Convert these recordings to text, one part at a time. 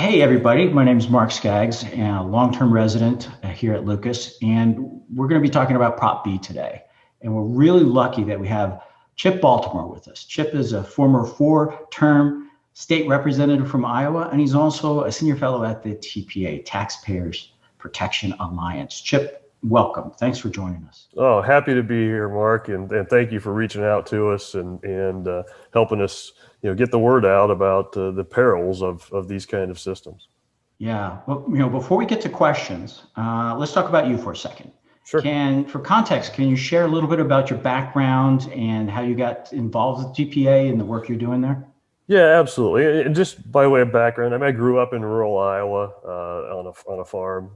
Hey, everybody. My name is Mark Skaggs, and a long-term resident here at Lucas, and we're going to be talking about Prop B today. And we're really lucky that we have Chip Baltimore with us. Chip is a former four-term state representative from Iowa, and he's also a senior fellow at the TPA, Taxpayers Protection Alliance. Chip, welcome. Thanks for joining us. Oh, happy to be here, Mark, and thank you for reaching out to us and helping us, get the word out about the perils of these kind of systems. Yeah. Well, before we get to questions, let's talk about you for a second. Sure. For context, can you share a little bit about your background and how you got involved with GPA and the work you're doing there? Yeah, absolutely. And just by way of background, I grew up in rural Iowa on a farm.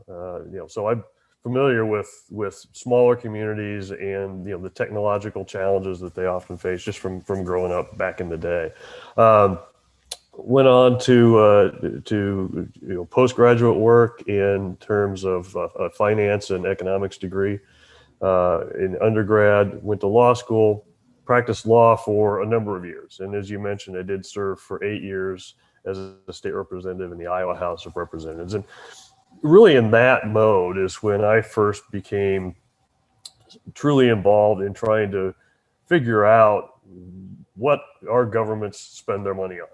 So I'm familiar with smaller communities and the technological challenges that they often face just from growing up back in the day. Went on to postgraduate work in terms of a finance and economics degree. In undergrad, went to law school, practiced law for a number of years. And as you mentioned, I did serve for 8 years as a state representative in the Iowa House of Representatives. And really in that mode is when I first became truly involved in trying to figure out what our governments spend their money on.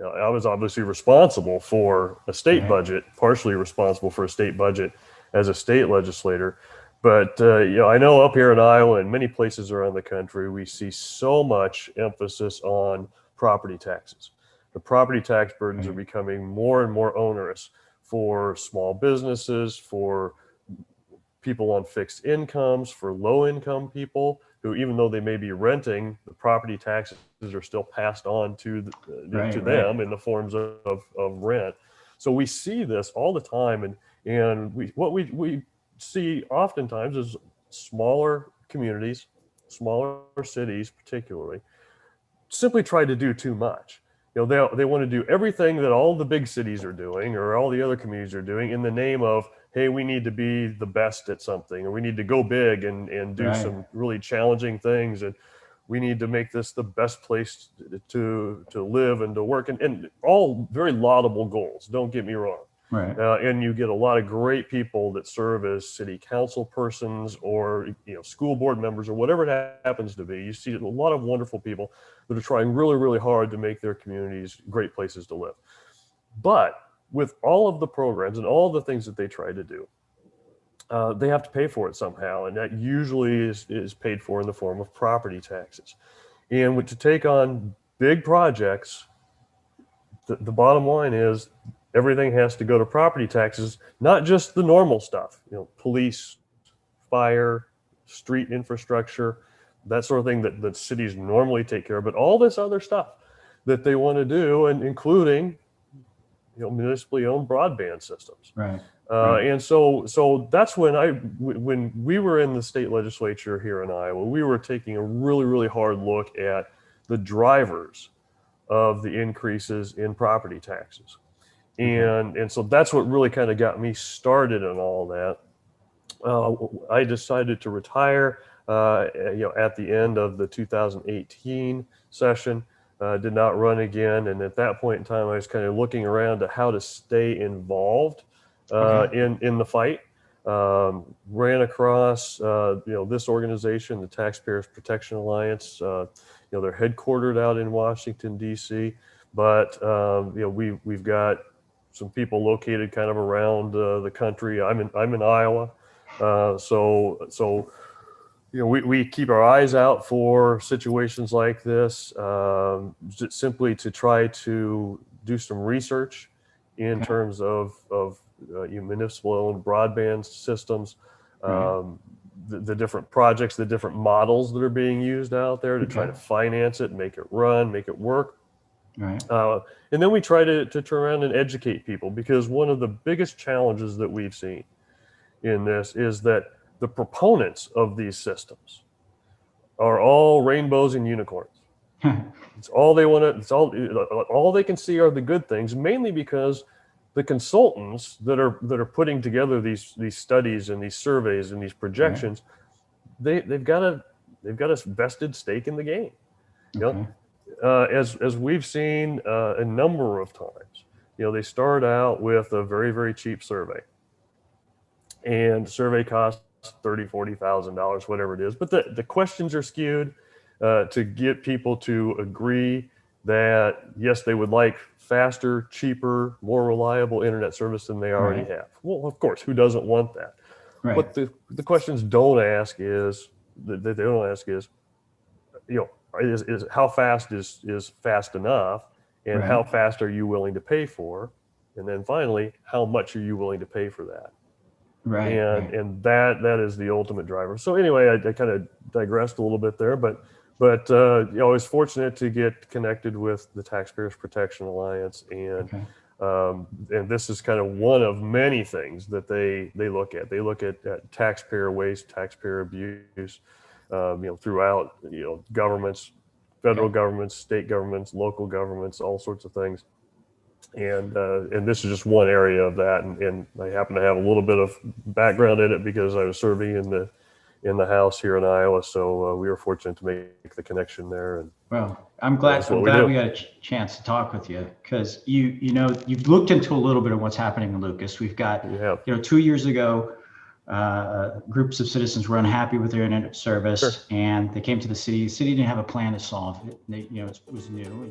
I was obviously responsible for a state budget, partially responsible for a state budget as a state legislator. But I know up here in Iowa and many places around the country, we see so much emphasis on property taxes. The property tax burdens are becoming more and more onerous for small businesses, for people on fixed incomes, for low-income people who, even though they may be renting, the property taxes are still passed on to them in the forms of rent. So we see this all the time, and we see oftentimes is smaller communities, smaller cities particularly, simply try to do too much. They want to do everything that all the big cities are doing or all the other communities are doing in the name of, hey, we need to be the best at something, or we need to go big and do some really challenging things, and we need to make this the best place to live and to work, and all very laudable goals, don't get me wrong. And you get a lot of great people that serve as city council persons or school board members or whatever it happens to be. You see a lot of wonderful people that are trying really, really hard to make their communities great places to live. But with all of the programs and all the things that they try to do, they have to pay for it somehow, and that usually is paid for in the form of property taxes. And to take on big projects, the bottom line is everything has to go to property taxes, not just the normal stuff, police, fire, street infrastructure, that sort of thing that cities normally take care of, but all this other stuff that they want to do, and including municipally owned broadband systems. And so that's when we were in the state legislature here in Iowa, we were taking a really, really hard look at the drivers of the increases in property taxes. And so that's what really kind of got me started in all that. I decided to retire at the end of the 2018 session. Did not run again, and at that point in time, I was kind of looking around to how to stay involved in the fight. Ran across this organization, the Taxpayers Protection Alliance. They're headquartered out in Washington D.C., but we've got some people located kind of around the country. I'm in Iowa, so we keep our eyes out for situations like this, simply to try to do some research in terms of municipal-owned broadband systems, the different projects, the different models that are being used out there to try to finance it, make it run, make it work. And then we try to turn around and educate people, because one of the biggest challenges that we've seen in this is that the proponents of these systems are all rainbows and unicorns. It's all they want to. It's all they can see are the good things, mainly because the consultants that are putting together these studies and these surveys and these projections, they've got a vested stake in the game. As we've seen a number of times, they start out with a very, very cheap survey, and survey costs $30,000-$40,000, whatever it is. But the questions are skewed to get people to agree that yes, they would like faster, cheaper, more reliable internet service than they already have. Well, of course, who doesn't want that? Right. What the questions don't ask is that they don't ask is, is how fast is fast enough, and how fast are you willing to pay for, and then finally, how much are you willing to pay for that? Right. And that is the ultimate driver. So anyway, I kind of digressed a little bit there, but I was fortunate to get connected with the Taxpayers Protection Alliance, and this is kind of one of many things that they look at. They look at taxpayer waste, taxpayer abuse, throughout governments, federal governments, state governments, local governments, all sorts of things. And this is just one area of that, and I happen to have a little bit of background in it because I was serving in the House here in Iowa, so we were fortunate to make the connection there. And well, I'm glad we got a chance to talk with you, because you've looked into a little bit of what's happening in Lucas. We've got 2 years ago, groups of citizens were unhappy with their internet service, and they came to the city. The city didn't have a plan to solve it. It was new.